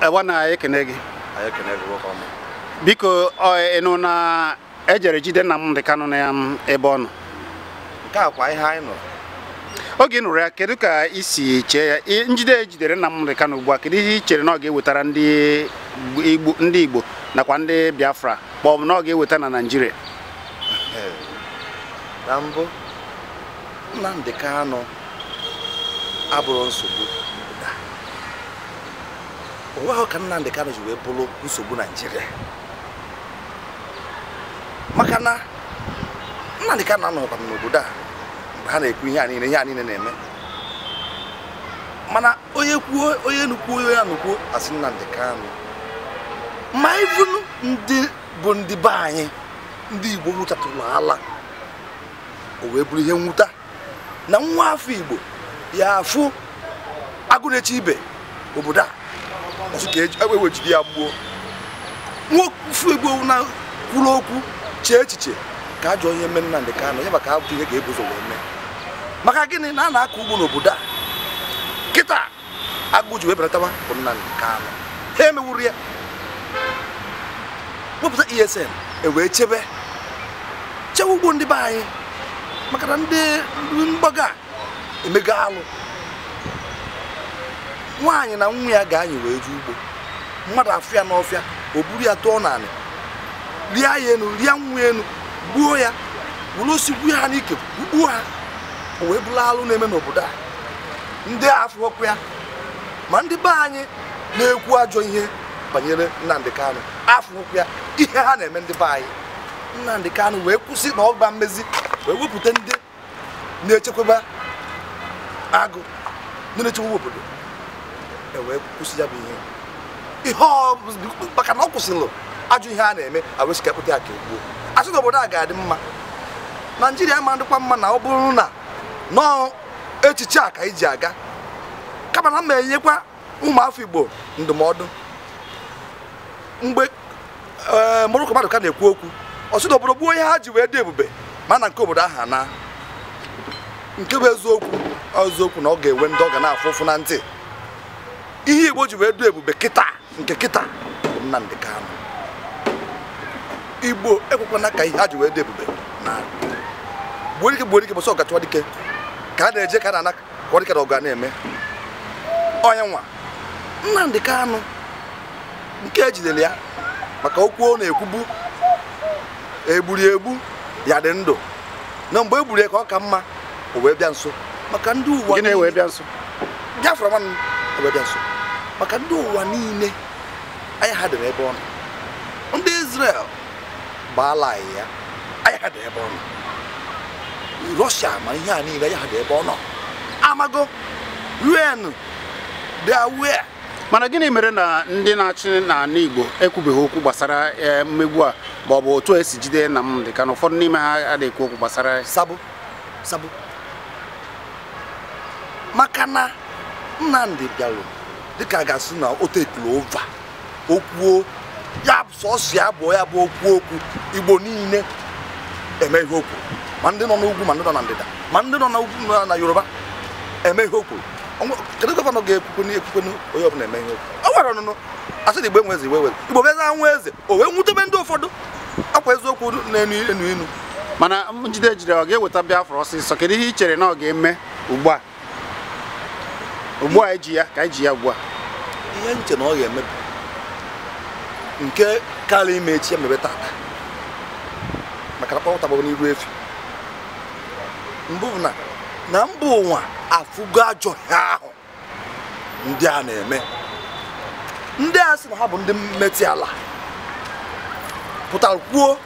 Ewana ekenegi. Ekenegi welcome. Biko enu na ejere jide Nnamdi Kanu na ebe ọ nọ. Nke a kwa ihe anyị nọ. Oge nụrụ ya, kedu ka isi chee ya? Njide ejidere Nnamdi Kanu ugbu a, kedu ihe i chere na ọ ga-ewetara ndị Igbo nakwa ndị Biafra ma ọ bụ na ọ ga-eweta na Naịjirịa? Na mbụ, Nnamdi Kanu abụrụ nsogbu. Oweghị ka Nnamdi Kanu ji wee bụrụ nsogbu Naịjirịa. Maka na Nnamdi Kanu anọkwa n'obodo a mgbe ha na-ekwu ihe a niile na-eme. Mana onye kwuo onye nukwu onye ya nukwu asị Nnamdi Kanu. Ma ịbụnụ ndị bụ ndị be anyị, ndị Igbo nwụchatụrụ ala, o wee bụrụ ihe nwụta na nwa afọ Igbo ya afụ agụ na-eche ibe obodo a ọsụ ka ewejiri ya gbuo. Nwoke Igbo na kwuru okwu chee echiche ka ajọ ihe mee Nnamdi Kanu ya maka abụ ihe ga-ebuzo wee mee. Maka gịnị na a na-akọ ugbo n'obodo a kịta agụ ji wee belatawa bụ Nnamdi Kanu. Ha emewuru ya wepụta ESN ewee chebe ugbo ndị be anyị maka na ndị mgbaga emego alụ. Nwaanyị na nwa ya ga-anyị wee ju ugbo, mmadụ afụ ya n'ọfịa o buru ya tụọ n'anị rie ya enu rie nwa enu gbuo ya were osi gbuo ha n'ike gbuo ha, o wee bụrụ alụ na-eme n'obodo a. Ndị afọ ọkụ ya ma ndị be anyị na-ekwu ajọ ihe banyere Nnamdi Kanu afọ ọkụ ya ihe ha na-eme ndị be anyị. Nnamdi Kanu wee kwụsị na ọgba mmezi wee wepụta ndị na-echekwaba agụ ndị na-echekwa obodo wee kwụsị ya bụ ihe maka na ọ kwụsịrị ajọ ihe a na-eme awesịkapụta ya ka egbuo. Asị na obodo a ga-adị mma, Naịjirịa ma dịkwa mma na ọ bụrụ na nọọ echiche a ka iji aga, kama na ma enyekwa ụmụafọ Igbo ndụmọdụ. Mgbe Morocco mmadụ ka na-ekwu okwu ọsị na obodo gbuo ihe ha ji wee dị ebube ma na nke obodo ahụ na nke bụ eziokwu na ọ ga-ewe ndị ọ ga na-afụ ụfụ na ntị. Ihe Igbo ji wee dị ebube kịta nke kịta bụ Nnamdi Kanu. Igbo ekwekwana ka ihe ha ji wee dị ebube na gbuo dike bụsọ ọgachụwa dike ka a na-eje ka a na-ana kwa dike na ọga na-eme. Onye nwa Nnamdi Kanu nke ejidere ya maka okwu ọ na-ekwubu egburu egbu ya dị ndụ na mgbe egburu ya ka ọ ka mma o wee bịa nso maka ndị ụwa gịnị wee bịa nso Biafra man o wee bịa nso maka ndị ụwa niile anya ha dị n'ebe ọ nọ. Ndị Israel gbaala ya anya ha dị ebe ọ nọ. Russia ma ihe a niile anya ha dị ebe ọ nọ. Amago UN they are where. Mana gịnị mere na ndị na-achị n'ala Igbo ekwubeghị okwu gbasara mmegbu a ma ọ bụ otu esi jide Nnamdi Kanu? Ụfọdụ n'ime ha adịghị okwu gbasara sabu maka na Nnamdi bịalụ dịka gasị na o tekulu ova okwuo ya sọsọ ya bụ ya bụ okwu Igbo niile eme ihe okwu, ma ndị nọ n'ugwu ma ndị nọ na ndịda ma ndị nọ n'ugwu na Yoruba eme ihe okwu. Kedu gọvanọ ga-ekwukwu onye ọbụla eme ihe okwu? O nwere ọnụnụ asị na Igbo enwe eze Igbo bụ eze anwụ eze o wee nwutebe ndị ụfọdụ akwa eziokwu na-enu enu. Mana njide ejire ọ ga-eweta Biafra ọsịsọ? Kedu ihe i chere na ọ ga-eme ugbu a eji ya ka eji ya ugbu a? Ihe nche na ọ ga-eme nke karịa ime echi emebe tata maka na kpọpụta gbagbo n'iru efi. Mbụ bụ na mba ụwa afụgo ajọ ha ahụ ndị a na-eme. Ndị a sị na ha bụ ndị mmetị ala pụtara kwuo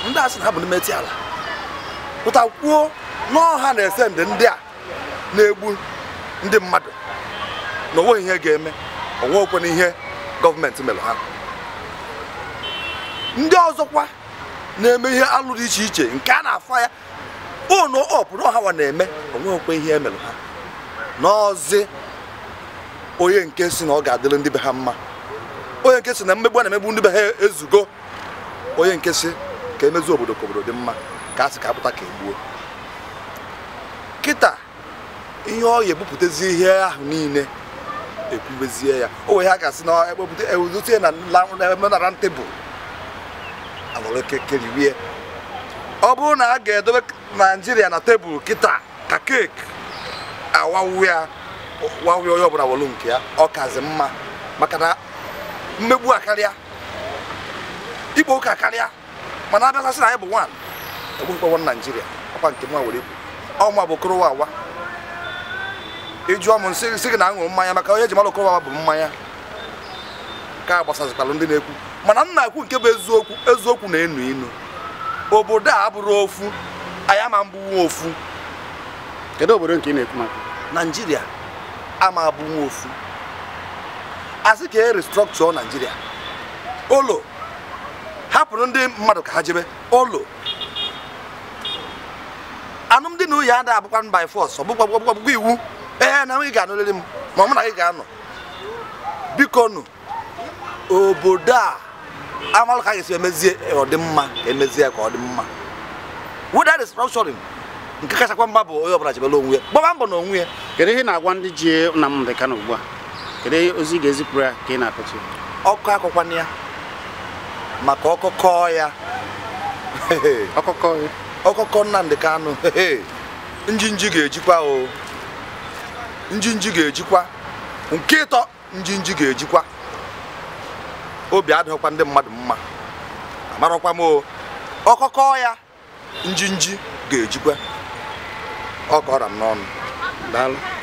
ndị a sị na ha bụ ndị mmetị ala pụtara kwuo n'ọha na-ese ndị a na-egbu ndị mmadụ na onwe ihe ga-eme onwe okwe na ihe gọọmenti mere ha. Ndị ọzọkwa na-eme ihe alụ dị iche iche nke a na-afa ya ono ọpụ na ọha na-eme onwe okwe ihe emere ha n'ọzi. Onye nke si na ọ ga-adịrị ndị be ha mma, onye nke si na mmegbu a na-emegbu ndị be ha ezugo, onye nke si ka emezu obodo ka obodo dị mma ka a sị ka apụta ka egbuo. kịta ihe ọ ga-ebupụtazi ihe ahụ niile ekwubezie ya o wee ha gasị na ekpepụta ewezotie na menara tebụl alụrụ kekeriwie ọ bụrụ na a ga-edobe Naijiria na tebụl kịta ka keeki awawu ya onye ọbụla welu nke ya ọ kazi mma maka na mmegbu akarịa ikpo ụka karịa mana abịasasị na anyị bụ nwan egbukwa Naijiria ọkwa nke nwa were ọnwa bụ kụrụwa awa ịjụọ m nsị gị na aṅụrụ mmanya maka onye ji mara okorowa bụ mmanya ka gbasazikwalụ ndị na-ekwu mana m na-ekwu nke bụ eziokwu na-enu inu obodo a abụrụ ofu anyị ama mbụnwe ofu. Kedu obodo nke ị na-ekwu maka? Naijiria ama abụnwe ofu asị ka e restructure Naijiria olo hapụrụ ndị mmadụ ka ha jebe olo alụmdi na nwunye ada abụkwa by force ọbụkwa iwu na ị ga-anụrịrị m ma ọ mụ na gị ga-anọ biko nụ obodo a amalụ ka ga-esi emezie ọdịmma emezie ka ọ dị mma without restructuring nke kachakwa mma bụ onye ọbụla chebere onwe ya gbaba mbọ na onwe ya. Kedu ihe na-agwa ndị ji Nnamdi Kanu ugbu a? Kedu ozi ga-ezipụrụ ya ka ị na-akọchi? Ọkụ akọkwana ya maka ọkọkọ ya ọkọkọ Nnamdi Kanu njinji ga-ejikwa o njinji ga-ejikwa nke ịtọ njinji ga-ejikwa obi adịghịkwa ndị mmadụ mma amarakwa m o ọkọkọ ya njinji ga-ejikwa ọ kọrọ m n'ọnụ. Daalụ.